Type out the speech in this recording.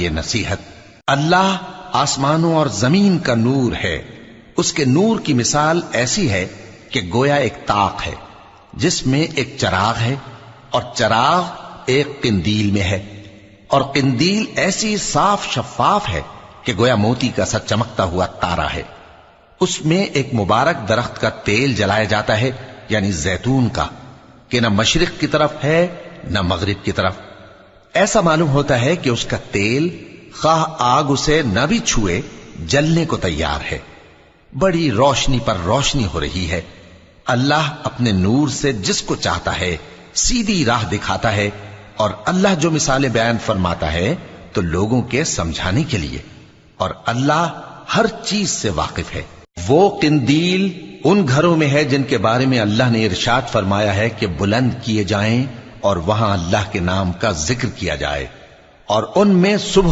یہ نصیحت، اللہ آسمانوں اور زمین کا نور ہے، اس کے نور کی مثال ایسی ہے کہ گویا ایک طاق ہے جس میں ایک چراغ ہے، اور چراغ ایک قندیل میں ہے، اور قندیل ایسی صاف شفاف ہے کہ گویا موتی کا سا چمکتا ہوا تارا ہے۔ اس میں ایک مبارک درخت کا تیل جلایا جاتا ہے، یعنی زیتون کا، کہ نہ مشرق کی طرف ہے نہ مغرب کی طرف۔ ایسا معلوم ہوتا ہے کہ اس کا تیل خواہ آگ اسے نہ بھی چھوئے جلنے کو تیار ہے۔ بڑی روشنی پر روشنی ہو رہی ہے۔ اللہ اپنے نور سے جس کو چاہتا ہے سیدھی راہ دکھاتا ہے، اور اللہ جو مثالیں بیان فرماتا ہے تو لوگوں کے سمجھانے کے لیے، اور اللہ ہر چیز سے واقف ہے۔ وہ قندیل ان گھروں میں ہے جن کے بارے میں اللہ نے ارشاد فرمایا ہے کہ بلند کیے جائیں اور وہاں اللہ کے نام کا ذکر کیا جائے، اور ان میں صبح